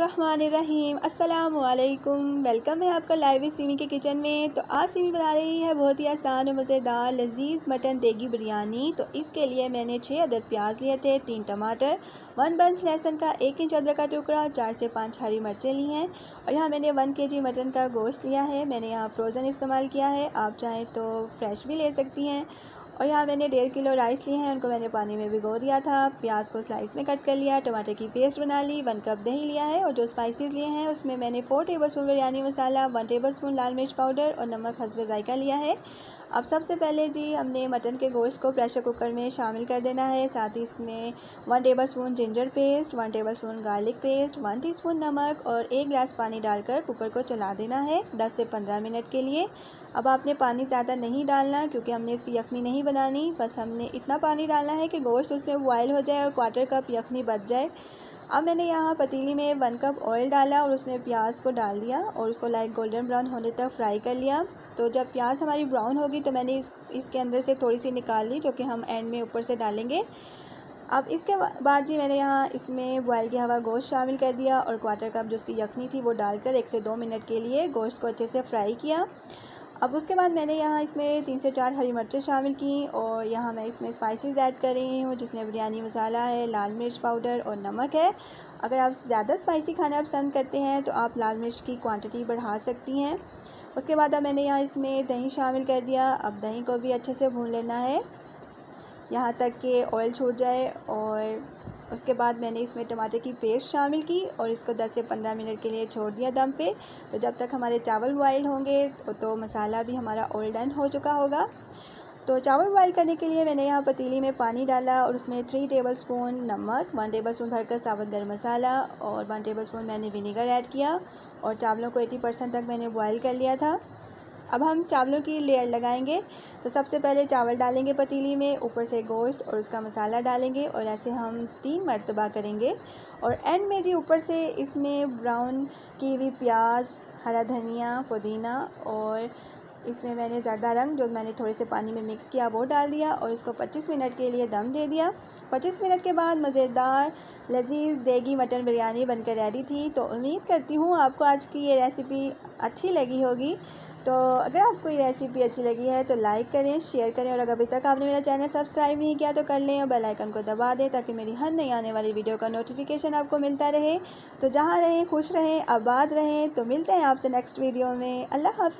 बिस्मिल्लाहिर्रहमानिर्रहीम अस्सलाम वालेकुम। वेलकम है आपका लाइव सिमी के किचन में। तो आज सिमी बना रही है बहुत ही आसान और मज़ेदार लजीज मटन देगी बिरयानी। तो इसके लिए मैंने 6 अदद प्याज लिए थे, 3 टमाटर, 1 बंच लहसुन का, 1 इंच अदरक का टुकड़ा, 4 से 5 हरी मिर्चें ली हैं। और यहाँ मैंने 1 केजी मटन का गोश्त लिया है। मैंने यहाँ फ्रोज़न इस्तेमाल किया है, आप चाहें तो फ्रेश भी ले सकती हैं। और यहाँ मैंने 1.5 किलो राइस लिए हैं, उनको मैंने पानी में भिगो दिया था। प्याज को स्लाइस में कट कर लिया, टमाटर की पेस्ट बना ली, 1 कप दही लिया है। और जो स्पाइसेस लिए हैं उसमें मैंने 4 टेबलस्पून बिरयानी मसाला, 1 टेबलस्पून लाल मिर्च पाउडर और नमक हस्ब ज़ायका लिया है। अब सबसे पहले जी हमने मटन के गोश्त को प्रेशर कुकर में शामिल कर देना है। साथ ही इसमें 1 tablespoon ginger paste, 1 tablespoon garlic paste, 1 teaspoon नमक और 1 गिलास पानी डालकर कुकर को चला देना है 10 से 15 मिनट के लिए। अब आपने पानी ज़्यादा नहीं डालना क्योंकि हमने इसकी यखनी नहीं बनानी, बस हमने इतना पानी डालना है कि गोश्त उसमें बॉयल हो जाए और 1/4 कप यखनी बच जाए। अब मैंने यहाँ पतीली में 1 कप ऑयल डाला और उसमें प्याज को डाल दिया और उसको लाइट गोल्डन ब्राउन होने तक फ्राई कर लिया। तो जब प्याज हमारी ब्राउन होगी तो मैंने इसके अंदर से थोड़ी सी निकाल ली, जो कि हम एंड में ऊपर से डालेंगे। अब इसके बाद जी मैंने यहाँ इसमें बॉयल किया हुआ गोश्त शामिल कर दिया और 1/4 कप जो उसकी यखनी थी वो डालकर 1 से 2 मिनट के लिए गोश्त को अच्छे से फ्राई किया। अब उसके बाद मैंने यहाँ इसमें 3 से 4 हरी मिर्चें शामिल की और यहाँ मैं इसमें स्पाइसेस ऐड कर रही हूँ, जिसमें बिरयानी मसाला है, लाल मिर्च पाउडर और नमक है। अगर आप ज़्यादा स्पाइसी खाना पसंद करते हैं तो आप लाल मिर्च की क्वांटिटी बढ़ा सकती हैं। उसके बाद अब मैंने यहाँ इसमें दही शामिल कर दिया। अब दही को भी अच्छे से भून लेना है यहाँ तक कि ऑयल छूट जाए। और उसके बाद मैंने इसमें टमाटर की पेस्ट शामिल की और इसको 10 से 15 मिनट के लिए छोड़ दिया दम पे। तो जब तक हमारे चावल बॉयल होंगे तो मसाला भी हमारा ऑल डन हो चुका होगा। तो चावल बॉयल करने के लिए मैंने यहाँ पतीली में पानी डाला और उसमें 3 टेबलस्पून नमक, 1 टेबलस्पून भरकर साबुत गरम मसाला और 1 टेबलस्पून मैंने विनेगर ऐड किया और चावलों को 80% तक मैंने बॉयल कर लिया था। अब हम चावलों की लेयर लगाएंगे। तो सबसे पहले चावल डालेंगे पतीली में, ऊपर से गोश्त और उसका मसाला डालेंगे और ऐसे हम 3 मरतबा करेंगे। और एंड में जी ऊपर से इसमें ब्राउन की हुई प्याज, हरा धनिया, पुदीना और इसमें मैंने ज़र्दा रंग जो मैंने थोड़े से पानी में मिक्स किया वो डाल दिया और इसको 25 मिनट के लिए दम दे दिया। 25 मिनट के बाद मज़ेदार लजीज देगी मटन बिरयानी बनकर रेडी थी। तो उम्मीद करती हूँ आपको आज की ये रेसिपी अच्छी लगी होगी। तो अगर आपको ये रेसिपी अच्छी लगी है तो लाइक करें, शेयर करें और अगर अभी तक आपने मेरा चैनल सब्सक्राइब नहीं किया तो कर लें और बेल आइकन को दबा दें ताकि मेरी हर नई आने वाली वीडियो का नोटिफिकेशन आपको मिलता रहे। तो जहाँ रहें खुश रहें, आबाद रहें। तो मिलते हैं आपसे नेक्स्ट वीडियो में। अल्लाह हाफ़िज़।